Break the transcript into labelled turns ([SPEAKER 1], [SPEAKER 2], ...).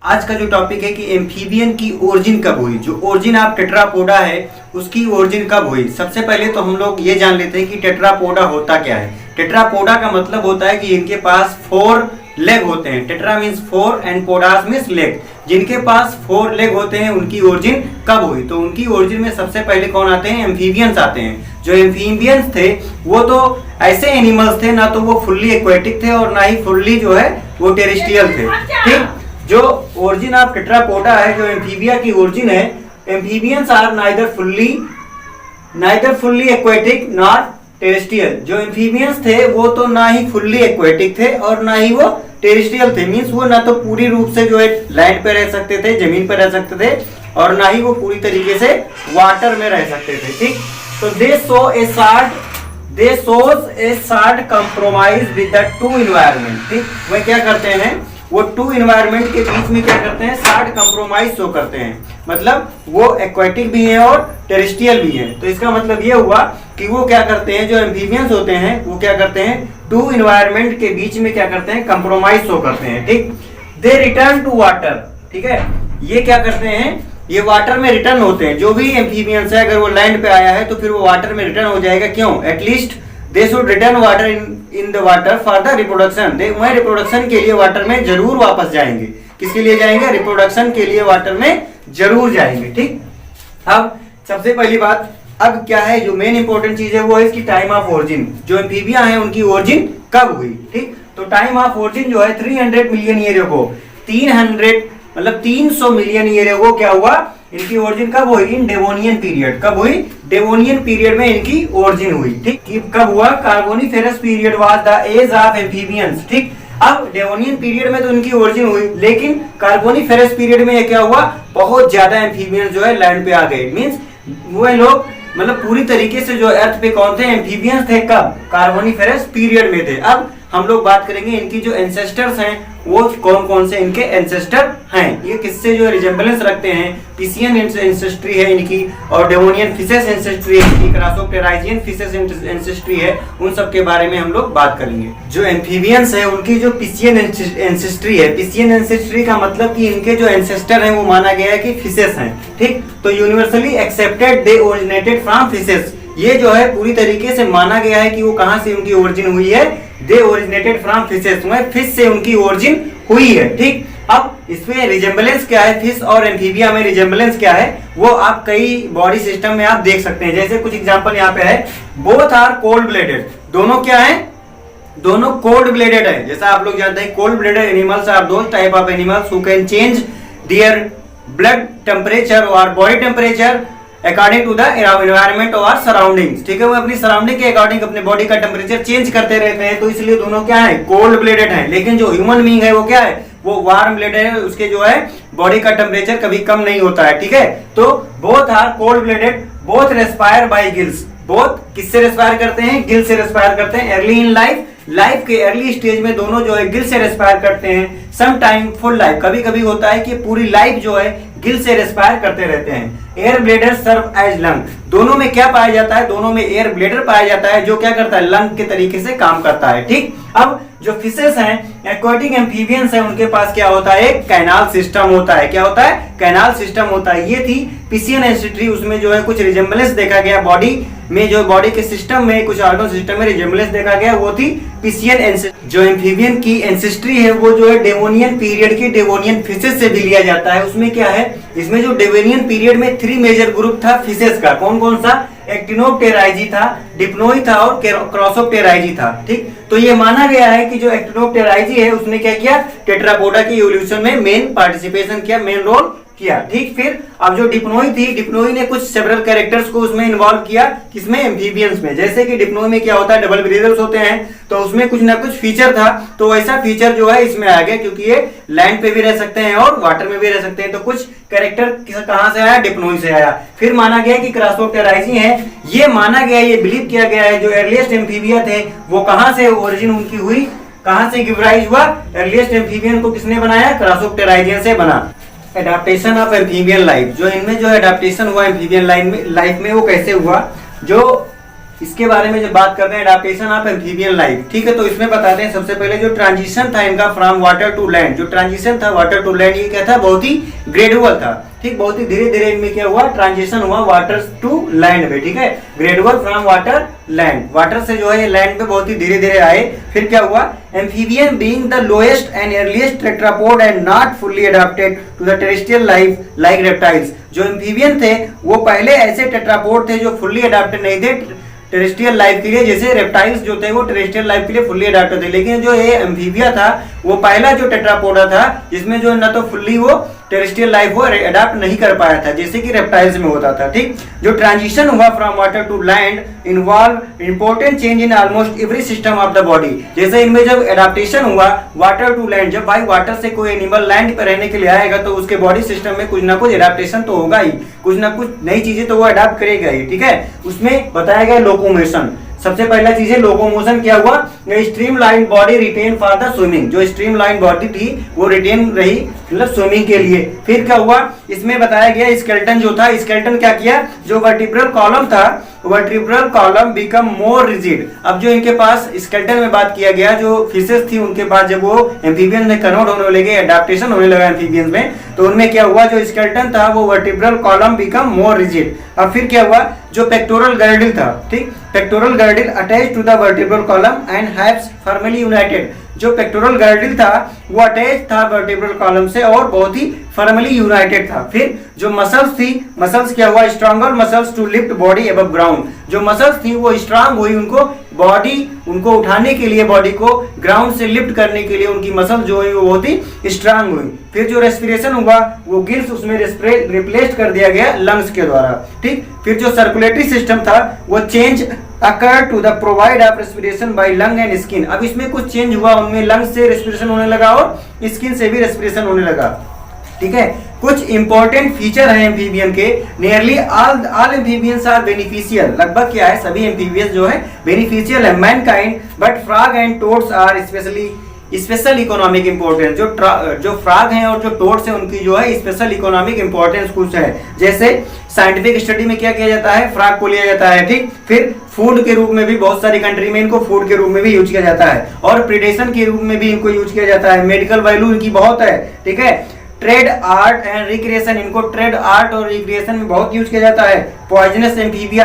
[SPEAKER 1] आज का जो टॉपिक है कि एम्फीबियन की ओरिजिन कब हुई। जो ओरिजिन ऑफ टेट्रापोडा है उसकी ओरिजिन कब हुई। सबसे पहले तो हम लोग ये जान लेते हैं कि टेट्रापोडा होता क्या है। टेट्रापोडा का मतलब होता है कि इनके पास 4 लेग होते हैं। Tetra means 4 and podas means leg. जिनके पास 4 लेग होते हैं उनकी ओरिजिन कब हुई। तो उनकी ओरिजिन में सबसे पहले कौन आते हैं? एम्फीबियंस आते हैं। जो एम्फीबियंस थे वो तो ऐसे एनिमल्स थे, ना तो वो फुल्ली एक्वेटिक थे और ना ही फुल्ली जो है वो टेरेस्ट्रियल थे। ठीक, जो ओरिजिन ऑफ टेट्रापोडा है, जो एम्फीबिया की ओरिजिन है, amphibians are neither fully aquatic not terrestrial. जो एम्फीबियंस थे वो तो ना ही फुल्ली एक्वेटिक थे और ना ही वो टेरेस्ट्रियल थे। मींस वो ना तो पूरी रूप से जो है लैंड पे रह सकते थे, जमीन पे रह सकते थे, और ना ही वो पूरी तरीके से वाटर में रह सकते थे। ठीक, तो दे shows A short compromise with the two environment. ठीक, वह क्या करते हैं, वो टू इन्वायरमेंट के बीच में क्या करते हैं? शार्ट कंप्रोमाइज शो करते हैं। मतलब वो एक्वेटिक भी है और टेरेस्ट्रियल भी है। तो इसका मतलब ये हुआ कि वो क्या करते हैं, जो एम्फीबियंस होते हैं वो क्या करते हैं, टू इन्वायरमेंट के बीच में क्या करते हैं? कंप्रोमाइज शो करते हैं। ठीक, दे रिटर्न टू वाटर। ठीक है, ये क्या करते हैं? ये वाटर में रिटर्न होते हैं। जो भी एम्फीबियंस है अगर वो लैंड पे आया है तो फिर वो वाटर में रिटर्न हो जाएगा। क्यों? At least they should return water in the water for the reproduction. वह रिप्रोडक्शन के लिए वाटर में जरूर वापस जाएंगे। किसके लिए जाएंगे? रिप्रोडक्शन के लिए वाटर में जरूर जाएंगे। ठीक, अब सबसे पहली बात अब क्या है, जो मेन इंपॉर्टेंट चीज है वो है इसकी टाइम ऑफ ओरिजिन। जो एम्फीबिया है उनकी ओरिजिन कब हुई। ठीक, तो टाइम ऑफ ओरिजिन जो है 300 million year ago, 300 million year ago क्या हुआ, इनकी ओरिजिन कब हुई? इन डेवोनियन पीरियड। कब हुई? डेवोनियन पीरियड में इनकी ओरिजिन हुई। ठीक, कब हुआ? Carboniferous period was the age of amphibians. ठीक, अब डेवोनियन पीरियड में तो इनकी ओरिजिन हुई, लेकिन कार्बोनिफेरस पीरियड में ये क्या हुआ, बहुत ज्यादा एम्फीबियंस जो है लैंड पे आ गए। मींस वो लोग मतलब पूरी तरीके से जो अर्थ पे कौन थे? एम्फीबियंस थे। कब? कार्बोनिफेरस पीरियड में थे। अब हम लोग बात करेंगे इनकी जो एंसेस्टर्स हैं वो कौन कौन से इनके एंसेस्टर हैं, ये किससे जो रिजेम्बलेंस रखते हैं। पिसियन एंसेस्ट्री है इनकी, और डेवोनियन फिशेस एंसेस्ट्री है इनकी, क्रासोप्टेराइजियन फिशेस एंसेस्ट्री है। उन सब के बारे में हम लोग बात करेंगे। जो एम्फीबियंस है उनकी जो पिसियन एंसेस्ट्री है, पिसियन एंसेस्ट्री का मतलब कि इनके जो एंसेस्टर हैं वो माना गया है कि फिशेस हैं। ठीक, तो universally accepted they originated from fishes. ये जो है पूरी तरीके से माना गया है कि वो कहां से उनकी ओरिजिन हुई है, दे ओरिजिनेटेड फ्रॉम फिशेस, फिश से उनकी ओरिजिन हुई है। ठीक, अब इसमें रिजेम्बलेंस क्या है, फिश और एम्फीबिया में रिजेम्बलेंस क्या है वो आप कई बॉडी सिस्टम में आप देख सकते हैं। जैसे कुछ एग्जांपल यहाँ पे है, बोथ आर कोल्ड ब्लेडेड। दोनों क्या है? दोनों कोल्ड ब्लेडेड है। जैसा आप लोग जानते हैं cold blooded animals are those type of animals who can change their blood temperature और body temperature according to the environment और सराउंडिंग्स। ठीक है, वो अपनी सराउंडिंग के अकॉर्डिंग अपने बॉडी का टेम्परेचर चेंज करते रहते हैं। तो इसलिए दोनों क्या है? कोल्ड ब्लेडेड है। लेकिन जो ह्यूमन बीइंग है वो क्या है? वो वार्म ब्लेडेड है। उसके जो है बॉडी का टेम्परेचर कभी कम नहीं होता है। ठीक है, तो both are cold blooded, both respire by gills. Both किससे रेस्पायर करते हैं? गिल से रेस्पायर करते हैं। अर्ली इन लाइफ के अर्ली स्टेज में दोनों जो है गिल से रेस्पायर करते हैं। सम टाइम फुल लाइफ, कभी कभी होता है कि पूरी लाइफ जो है गिल से रेस्पायर करते रहते हैं। Air bladder serve as lung. दोनों में क्या पाया जाता है? दोनों में एयर ब्लेडर पाया जाता है जो क्या करता है? लंग के तरीके से काम करता है। ठीक, अब जो फिशेस हैं, एक्वेटिक एम्फीबियंस हैं, उनके पास क्या होता है? एक कैनाल सिस्टम होता है। क्या होता है? कैनाल सिस्टम होता है। ये थी पिसियन एंसेस्ट्री। उसमें जो है कुछ रिजेम्बलेंस देखा गया बॉडी में, जो बॉडी के सिस्टम में कुछ ऑर्गन सिस्टम में रिजेम्बलेंस देखा गया, वो थी पिसियन एंसेस्ट्री। जो एम्फीबियन की एंसेस्ट्री है वो जो है डेवोनियन पीरियड की डेवोनियन फिशेस से भी लिया जाता है। उसमें क्या है? इसमें जो डेवोनियन पीरियड में 3 मेजर ग्रुप था फिशेस का। कौन कौन सा? एक्टिनोप्टेराइजी था, डिप्नोई था और क्रॉसोप्टेराइजी था। ठीक, तो ये माना गया है कि जो एक्टिनोप्टेराइजी है उसने क्या किया? टेट्रापोडा की इवोल्यूशन में मेन पार्टिसिपेशन किया, मेन रोल किया। ठीक, फिर अब जो डिप्नोई थी, डिप्नोई ने कुछ सेवरल कैरेक्टर्स को उसमें इन्वॉल्व किया। किसमें? एम्फीबियंस में। जैसे कि डिप्नोई में क्या होता है? डबल ब्रीदर्स होते हैं, तो उसमें कुछ ना कुछ फीचर था, तो वैसा फीचर जो है इसमें आ गया, क्योंकि ये लैंड पे भी रह सकते हैं और वाटर में भी रह सकते हैं। तो कुछ कैरेक्टर कहां से आया? डिप्नोई से आया। फिर माना गया कि क्रासोप्टेराइजी है। ये माना गया, ये बिलीव किया गया है जो अर्लीस्ट एम्फीबिया थे वो कहां से ओरिजिन उनकी हुई, कहां से गिव राइज हुआ? अर्लीस्ट एम्फीबियन को किसने बनाया? क्रासोप्टेराइजियन से बना। एडाप्टेशन ऑफ एम्फीबियन लाइफ, जो इनमें जो एडाप्टेशन हुआ एम्फीबियन लाइफ में वो कैसे हुआ? जो इसके बारे में जब बात करते हैं एडाप्टेशन ऑफ एम्फीबियन लाइफ, ठीक है, तो इसमें बताते हैं सबसे पहले जो ट्रांजिशन था इनका फ्रॉम वाटर टू लैंड, जो ट्रांजिशन था वाटर टू लैंड, ये क्या था, बहुत ही ग्रेजुअल था, ठीक, बहुत ही धीरे धीरे इनमें क्या हुआ, ट्रांजिशन हुआ वाटर टू लैंड में, ठीक है, gradual from water land, water से जो है लैंड पे बहुत ही धीरे धीरे आए। फिर क्या हुआ, amphibian being the lowest and earliest tetrapod and not fully adopted to the terrestrial life like reptiles, जो एम्फीबियन थे वो पहले ऐसे टेट्रापोड थे जो फुल्ली अडॉप्टेड नहीं थे टेरेस्ट्रियल लाइफ के लिए, जैसे रेप्टाइल्स जो थे वो टेरेस्ट्रियल लाइफ के लिए फुल्ली अडॉप्टेड थे, लेकिन जो ये एम्फीबिया था वो पहला जो टेट्रापोडा था जिसमें जो न तो फुल्ली वो टेरेस्ट्रियल लाइफ वो अडॉप्ट नहीं कर पाया था जैसे कि रेप्टाइल्स में होता था, ठीक। जो ट्रांजिशन हुआ from water to land involve important change in almost every system of the body, जैसे इनमें जब एडाप्टेशन हुआ वाटर टू लैंड, जब भाई वाटर से कोई एनिमल लैंड पर रहने के लिए आएगा तो उसके बॉडी सिस्टम में कुछ ना कुछ एडाप्टेशन तो होगा ही, कुछ ना कुछ नई चीजें तो वो अडॉप्ट करेगा ही, ठीक है। उसमें बताया गया लोकोमोशन, सबसे पहला चीज है लोकोमोशन, क्या हुआ, streamline body retain for the swimming, जो स्ट्रीमलाइन बॉडी थी वो रिटेन रही मतलब स्विमिंग के लिए। फिर क्या हुआ, इसमें बताया गया स्केलेटन जो था, स्केलेटन क्या किया, जो वर्टिब्रल कॉलम था vertebral column become more rigid, अब जो इनके पास स्केलेटन में बात किया गया, जो फिशेस थी उनके पास जब वो एम्फीबियन में कन्वर्ट होने लगे, अडॉप्टेशन होने लगा एम्फीबियन में, तो उनमें क्या हुआ, जो स्केलेटन था वो vertebral column become more rigid. अब फिर क्या हुआ, जो पेक्टोरल गर्डिल था, ठीक, pectoral girdle attach to the vertebral column and haves firmly united, जो पेक्टोरल गर्डिल था वो अटैच था वर्टिब्रल कॉलम से और बहुत ही फर्मली यूनाइटेड था। फिर जो मसल्स थी, मसल्स क्या हुआ, stronger muscles to lift body above ground, जो मसल्स थी वो स्ट्रांग हुई, उनको बॉडी उनको उठाने के लिए, बॉडी को ग्राउंड से लिफ्ट करने के लिए उनकी मसल जो है वो बहुत ही स्ट्रांग हुई। फिर जो रेस्पिरेशन हुआ वो गिल्स उसमें रिप्लेस कर दिया गया लंग्स के द्वारा, ठीक। फिर जो सर्कुलेटरी सिस्टम था वो change occur to the provide of respiration by lung and skin, अब इसमें कुछ चेंज हुआ, उनमें लंग्स से रेस्पिरेशन होने लगा और स्किन से भी रेस्पिरेशन होने लगा, ठीक है। कुछ इंपॉर्टेंट फीचर है एम्फीबियन के, nearly all amphibians are beneficial, लगभग क्या है सभी एम्फीबियंस जो है बेनिफिशियल है mankind, but frog and toads are special economic importance, जो फ्रॉग हैं और जो टोड्स हैं उनकी जो है स्पेशल इकोनॉमिक इंपॉर्टेंस कुछ है, जैसे साइंटिफिक स्टडी में क्या किया जाता है, फ्रॉग को लिया जाता है, ठीक। फिर फूड के रूप में भी बहुत सारी कंट्री में इनको फूड के रूप में भी यूज किया जाता है और प्रीडेशन के रूप में भी इनको यूज किया जाता है, मेडिकल वैल्यू इनकी बहुत है, ठीक है। ट्रेड आर्ट एंड रिक्रिएशन, इनको ट्रेड आर्ट और रिक्रिएशन में बहुत यूज किया जाता है। Poisonous amphibia,